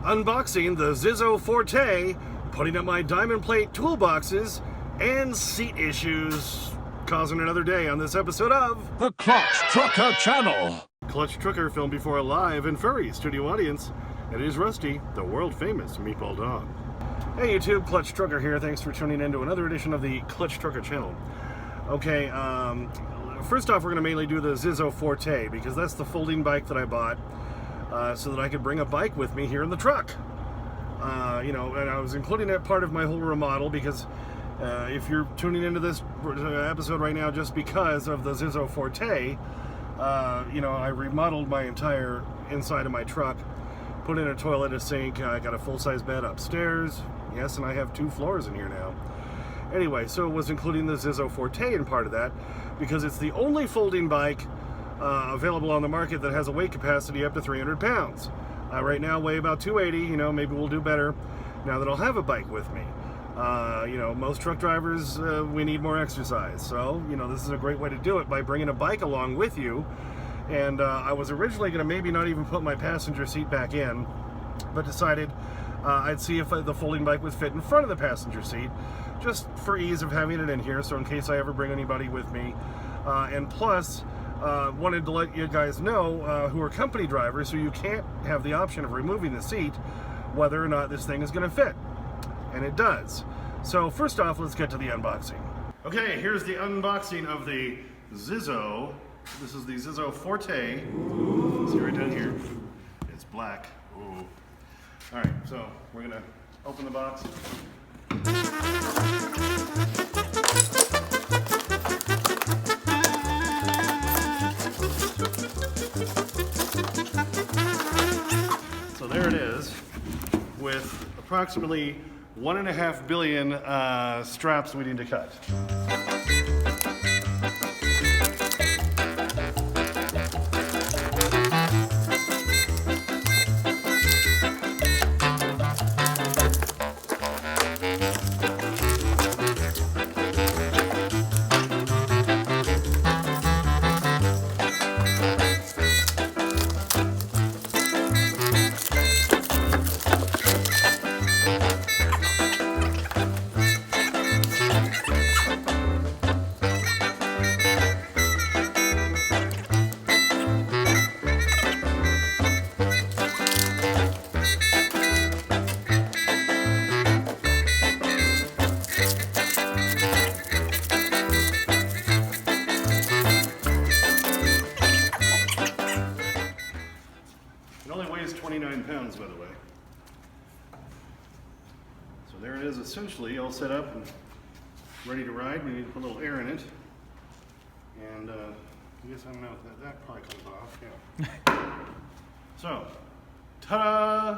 unboxing the Zizzo Forte, putting up my diamond plate toolboxes, and seat issues, causing another day on this episode of the Clutch Trucker Channel. Clutch Trucker filmed before a live and furry studio audience. It is Rusty, the world-famous Meatball Dog. Hey YouTube, Clutch Trucker here. Thanks for tuning in to another edition of the Clutch Trucker Channel. Okay, first off, we're going to mainly do the Zizzo Forte, because that's the folding bike that I bought so that I could bring a bike with me here in the truck. You know, and I was including that part of my whole remodel because if you're tuning into this episode right now just because of the Zizzo Forte, you know, I remodeled my entire inside of my truck, put in a toilet, a sink, I got a full-size bed upstairs. Yes, and I have 2 floors in here now. Anyway, so it was including the Zizzo Forte in part of that because it's the only folding bike available on the market that has a weight capacity up to 300 pounds. Right now, I weigh about 280. You know, maybe we'll do better now that I'll have a bike with me. You know, most truck drivers, we need more exercise. So, you know, this is a great way to do it by bringing a bike along with you. And I was originally going to maybe not even put my passenger seat back in, but decided I'd see if the folding bike would fit in front of the passenger seat, just for ease of having it in here, so in case I ever bring anybody with me. And plus, wanted to let you guys know who are company drivers, so you can't have the option of removing the seat, whether or not this thing is going to fit. And it does. So first off, let's get to the unboxing. Okay, here's the unboxing of the Zizzo. This is the Zizzo Forte. See right down here. It's black. Ooh. All right, so we're gonna open the box. So there it is, with approximately 1.5 billion straps we need to cut. It only weighs 29 pounds, by the way. So there it is, essentially all set up and ready to ride. We need to put a little air in it. And I guess I don't know if that probably comes off. Yeah. So, ta-da!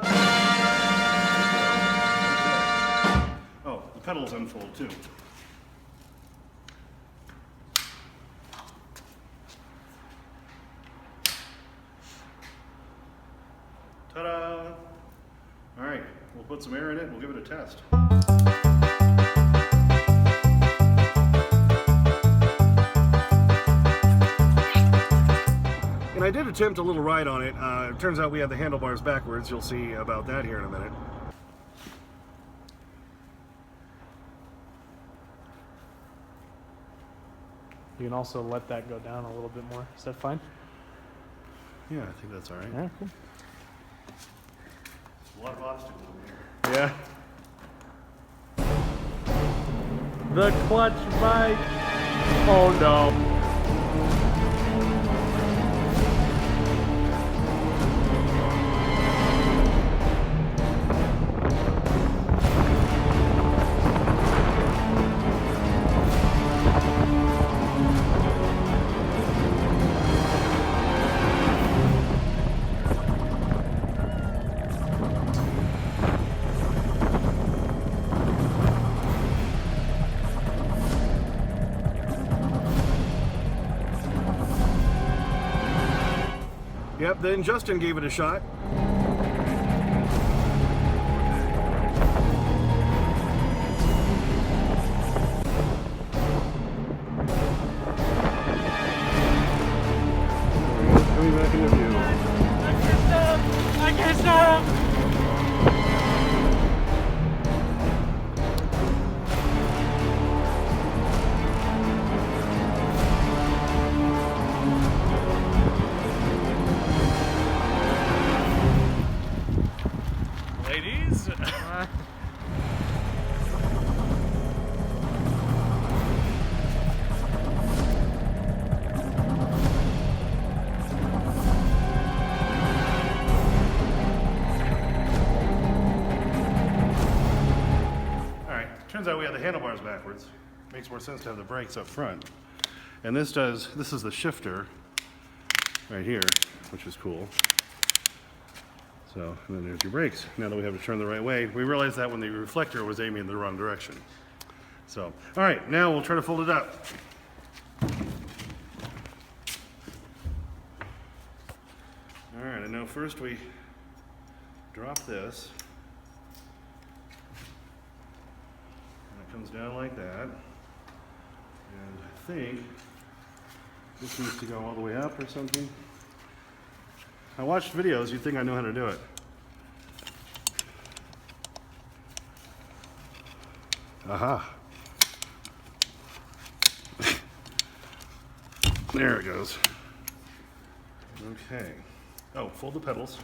Oh, the pedals unfold too. Ta-da! All right, we'll put some air in it and we'll give it a test. And I did attempt a little ride on it. It turns out we had the handlebars backwards. You'll see about that here in a minute. You can also let that go down a little bit more. Is that fine? Yeah, I think that's all right. Yeah, cool. A lot of obstacles in here. Yeah. The clutch bike. Oh no. Yep, then Justin gave it a shot. Coming back into view. I can't stop! turns out we have the handlebars backwards. Makes more sense to have the brakes up front. And this is the shifter right here, which is cool. So, and then there's your brakes. Now that we have to turn the right way, we realized that when the reflector was aiming in the wrong direction. So, all right, now we'll try to fold it up. All right, and now first we drop this. And it comes down like that. And I think this needs to go all the way up or something. I watched videos, you'd think I know how to do it. Aha. There it goes. Okay. Oh, fold the pedals.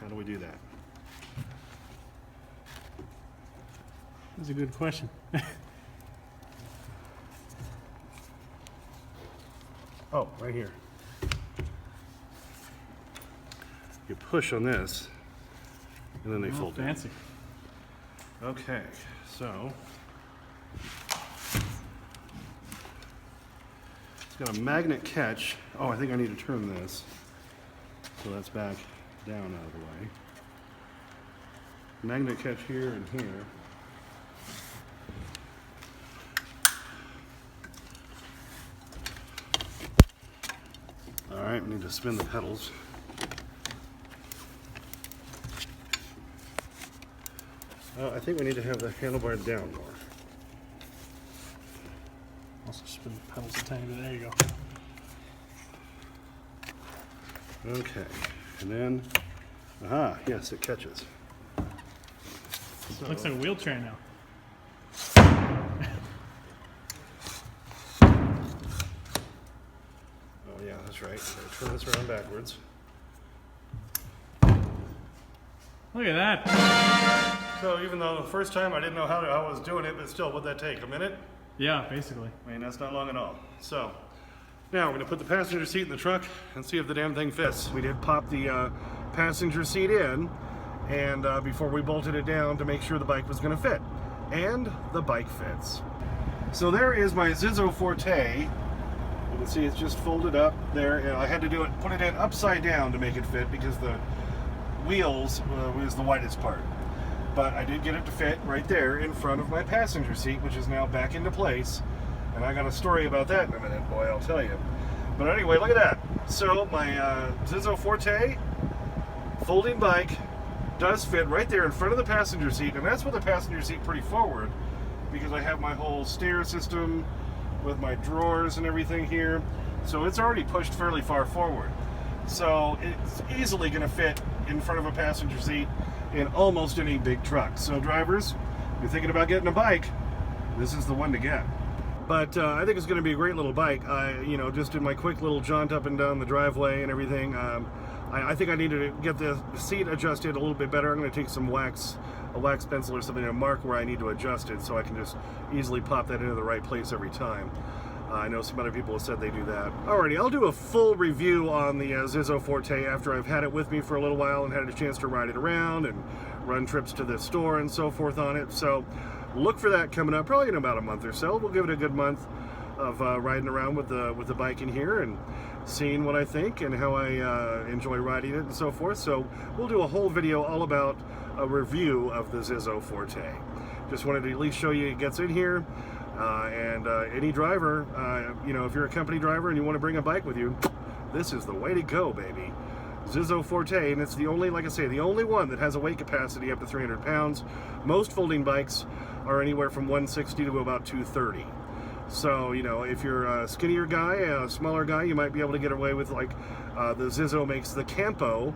How do we do that? That's a good question. Oh, right here. You push on this, and then they fold down. Fancy. Okay, so it's got a magnet catch. Oh, I think I need to turn this. So that's back down out of the way. Magnet catch here and here. All right, we need to spin the pedals. I think we need to have the handlebar down more. Also spin the pedals a tiny bit. There you go. Okay, and then, aha, yes, it catches. So, Looks like a wheelchair now. oh yeah, that's right. So turn this around backwards. Look at that. So even though the first time I didn't know how I was doing it, but still, what'd that take? A minute? Yeah, basically. I mean, that's not long at all. So, now we're gonna put the passenger seat in the truck and see if the damn thing fits. We did pop the passenger seat in, and before we bolted it down to make sure the bike was gonna fit. And the bike fits. So there is my Zizzo Forte. You can see it's just folded up there, and I had to put it in upside down to make it fit because the wheels was the widest part. But I did get it to fit right there in front of my passenger seat, which is now back into place. And I got a story about that in a minute, boy, I'll tell you. But anyway, look at that. So my Zizzo Forte folding bike does fit right there in front of the passenger seat, and that's with the passenger seat pretty forward because I have my whole stair system with my drawers and everything here. So it's already pushed fairly far forward. So it's easily going to fit in front of a passenger seat in almost any big truck. So drivers, if you're thinking about getting a bike, this is the one to get. But I think it's going to be a great little bike. Just in my quick little jaunt up and down the driveway and everything, I think I need to get the seat adjusted a little bit better. I'm going to take some a wax pencil or something and mark where I need to adjust it so I can just easily pop that into the right place every time. I know some other people have said they do that. Alrighty, I'll do a full review on the Zizzo Forte after I've had it with me for a little while and had a chance to ride it around and run trips to the store and so forth on it. So look for that coming up probably in about a month or so. We'll give it a good month of riding around with the bike in here and seeing what I think and how I enjoy riding it and so forth. So we'll do a whole video all about a review of the Zizzo Forte. Just wanted to at least show you it gets in here. Any driver, if you're a company driver and you want to bring a bike with you, this is the way to go, baby. Zizzo Forte, and it's the only, like I say, the only one that has a weight capacity up to 300 pounds. Most folding bikes are anywhere from 160 to about 230. So, if you're a skinnier guy, a smaller guy, you might be able to get away with, like, the Zizzo makes the Campo,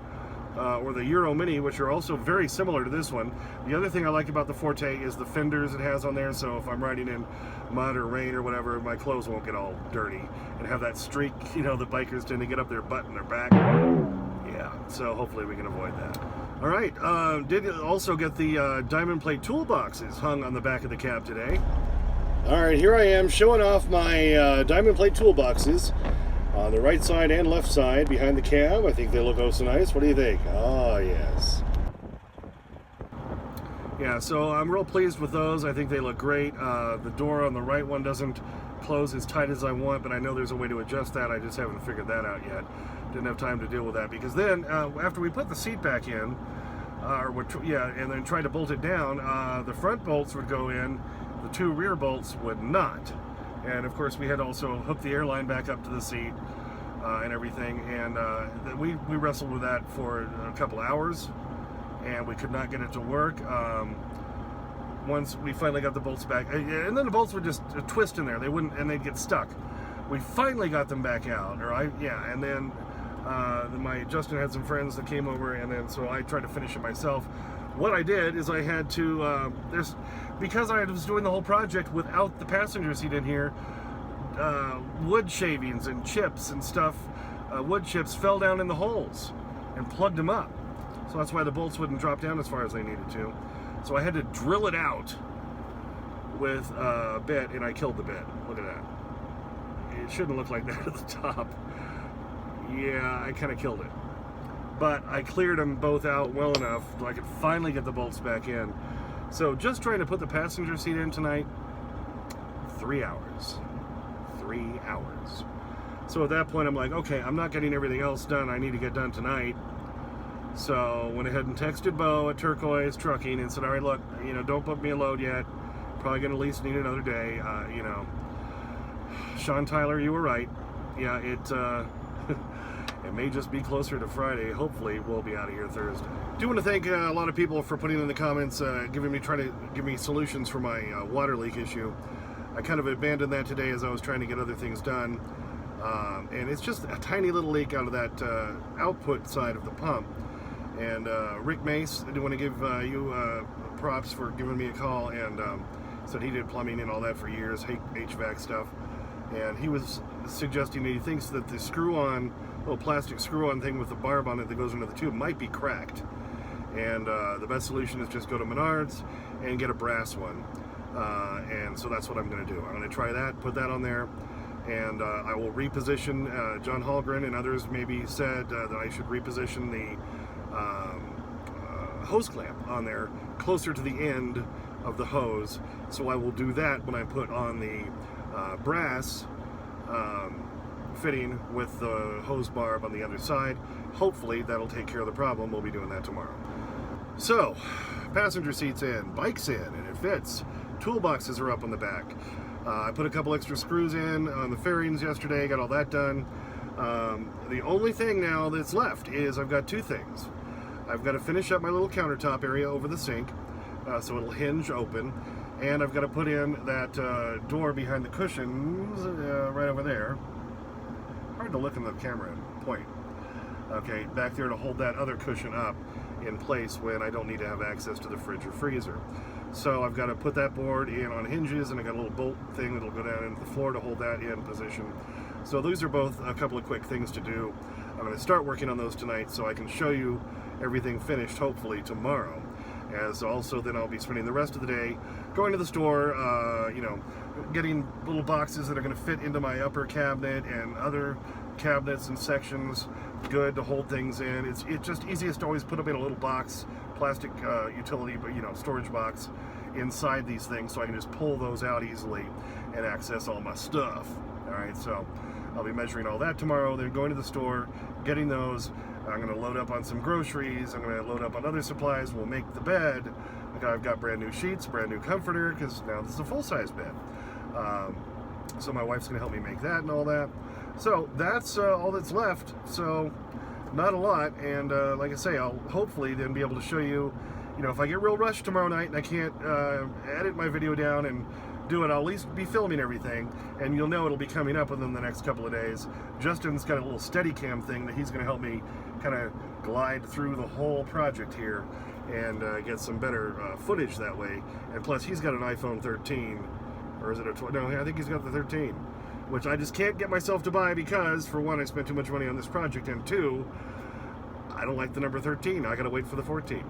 or the Euro Mini, which are also very similar to this one. The other thing I like about the Forte is the fenders it has on there, so if I'm riding in mud or rain or whatever, my clothes won't get all dirty and have that streak, the bikers tend to get up their butt and their back. Yeah, so hopefully we can avoid that. All right, did also get the diamond plate toolboxes hung on the back of the cab today. All right, here I am showing off my diamond plate toolboxes on the right side and left side behind the cab. I think they look oh so nice. What do you think? Oh, yes. Yeah, so I'm real pleased with those. I think they look great. The door on the right one doesn't close as tight as I want, but I know there's a way to adjust that. I just haven't figured that out yet. Didn't have time to deal with that, because then after we put the seat back in, and then tried to bolt it down, the front bolts would go in, the two rear bolts would not. And of course we had to also hook the airline back up to the seat and everything, and we wrestled with that for a couple hours, and we could not get it to work. Once we finally got the bolts back, and then the bolts would just twist in there, they wouldn't, and they'd get stuck. We finally got them back out, and then Justin had some friends that came over, and then so I tried to finish it myself. What I did is I had to, because I was doing the whole project without the passenger seat in here, wood shavings and chips and stuff, wood chips fell down in the holes and plugged them up. So that's why the bolts wouldn't drop down as far as they needed to. So I had to drill it out with a bit, and I killed the bit. Look at that. It shouldn't look like that at the top. Yeah, I kind of killed it. But I cleared them both out well enough so I could finally get the bolts back in. So just trying to put the passenger seat in tonight, 3 hours. 3 hours. So at that point I'm like, okay, I'm not getting everything else done I need to get done tonight. So went ahead and texted Bo at Turquoise Trucking and said, all right, look, don't book me a load yet. Probably gonna at least need another day. Sean Tyler, you were right. Yeah, it may just be closer to Friday. Hopefully we'll be out of here Thursday. Do want to thank a lot of people for putting in the comments, trying to give me solutions for my water leak issue. I kind of abandoned that today as I was trying to get other things done. And it's just a tiny little leak out of that output side of the pump. And Rick Mace, I do want to give you props for giving me a call, and said he did plumbing and all that for years, HVAC stuff. And he was suggesting that he thinks that the little plastic screw-on thing with the barb on it that goes into the tube might be cracked. And the best solution is just go to Menards and get a brass one. And so that's what I'm going to do. I'm going to try that, put that on there, and I will reposition. John Hallgren and others maybe said that I should reposition the hose clamp on there closer to the end of the hose. So I will do that when I put on the brass fitting with the hose barb on the other side. Hopefully that'll take care of the problem. We'll be doing that tomorrow. So, passenger seats in, bike's in, and it fits. Toolboxes are up on the back. I put a couple extra screws in on the fairings yesterday, got all that done. The only thing now that's left is I've got two things. I've got to finish up my little countertop area over the sink, so it'll hinge open, and I've got to put in that door behind the cushions right over there. Hard to look in the camera and point. Okay, back there to hold that other cushion up in place when I don't need to have access to the fridge or freezer. So I've got to put that board in on hinges, and I got a little bolt thing that'll go down into the floor to hold that in position. So these are both a couple of quick things to do. I'm going to start working on those tonight so I can show you everything finished hopefully tomorrow. As also then I'll be spending the rest of the day going to the store, getting little boxes that are going to fit into my upper cabinet and other cabinets and sections, good to hold things in. It's just easiest to always put them in a little box, plastic utility, storage box inside these things, so I can just pull those out easily and access all my stuff. All right, so I'll be measuring all that tomorrow, then going to the store, getting those. I'm going to load up on some groceries. I'm going to load up on other supplies. We'll make the bed. I've got brand new sheets, brand new comforter, because now this is a full-size bed. So my wife's going to help me make that and all that. So that's all that's left. So not a lot. And like I say, I'll hopefully then be able to show you, if I get real rushed tomorrow night and I can't edit my video down and do it, I'll at least be filming everything, and you'll know it'll be coming up within the next couple of days. Justin's got a little Steadicam thing that he's going to help me kind of glide through the whole project here and get some better footage that way. And plus, he's got an iPhone 13, or is it a 12? No, I think he's got the 13, which I just can't get myself to buy because, for one, I spent too much money on this project, and two, I don't like the number 13. I gotta wait for the 14.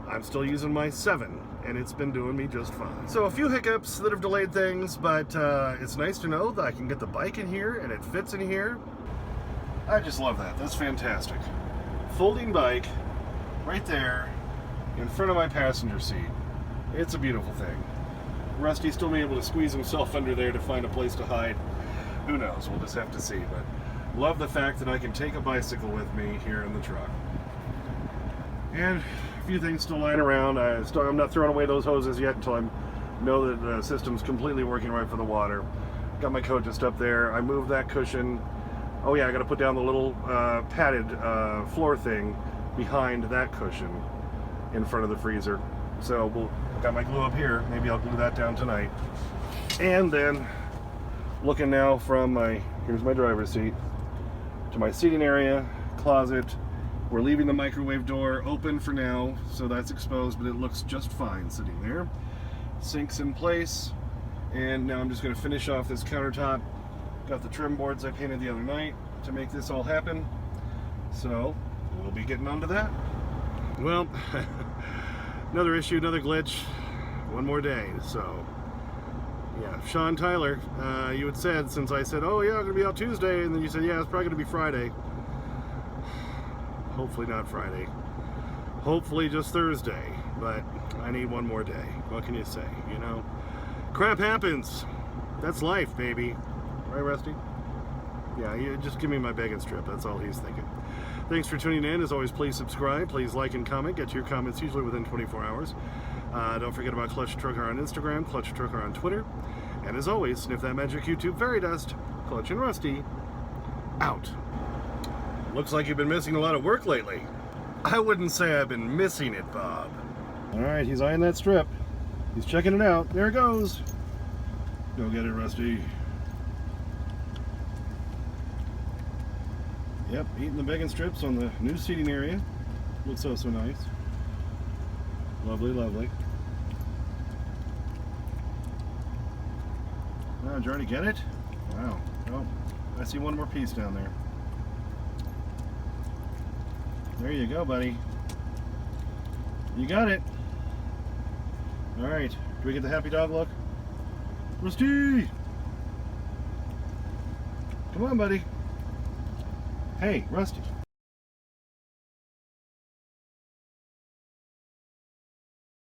I'm still using my 7, and it's been doing me just fine. So a few hiccups that have delayed things, but it's nice to know that I can get the bike in here and it fits in here. I just love that. That's fantastic. Folding bike right there in front of my passenger seat. It's a beautiful thing. Rusty's still being able to squeeze himself under there to find a place to hide. Who knows? We'll just have to see. But love the fact that I can take a bicycle with me here in the truck. And a few things still lying around. I'm not throwing away those hoses yet until I know that the system's completely working right for the water. Got my coat just up there. I moved that cushion. Oh yeah, I got to put down the little padded floor thing behind that cushion in front of the freezer. So got my glue up here. Maybe I'll glue that down tonight. And then looking now from here's my driver's seat, to my seating area, closet. We're leaving the microwave door open for now, so that's exposed, but it looks just fine sitting there. Sink's in place, and now I'm just going to finish off this countertop. Got the trim boards I painted the other night to make this all happen, so we'll be getting onto that. Well, another issue, another glitch, one more day. So yeah, Sean Tyler, you had said, since I said, oh yeah, I'm gonna be out Tuesday, and then you said, yeah, it's probably gonna be Friday. Hopefully not Friday, hopefully just Thursday, but I need one more day. What can you say, you know? Crap happens. That's life, baby. Right, Rusty? Yeah, you just give me my bacon strip. That's all he's thinking. Thanks for tuning in. As always, please subscribe. Please like and comment. Get your comments usually within 24 hours. Don't forget about Clutch Trucker on Instagram, Clutch Trucker on Twitter. And as always, sniff that magic YouTube fairy dust. Clutch and Rusty, out. Looks like you've been missing a lot of work lately. I wouldn't say I've been missing it, Bob. All right, he's eyeing that strip. He's checking it out. There it goes. Go get it, Rusty. Yep, eating the bacon strips on the new seating area. Looks so nice. Lovely, lovely. Oh, did you already get it? Wow. Oh, I see one more piece down there. There you go, buddy. You got it. All right. Do we get the happy dog look? Rusty! Come on, buddy. Hey, Rusty.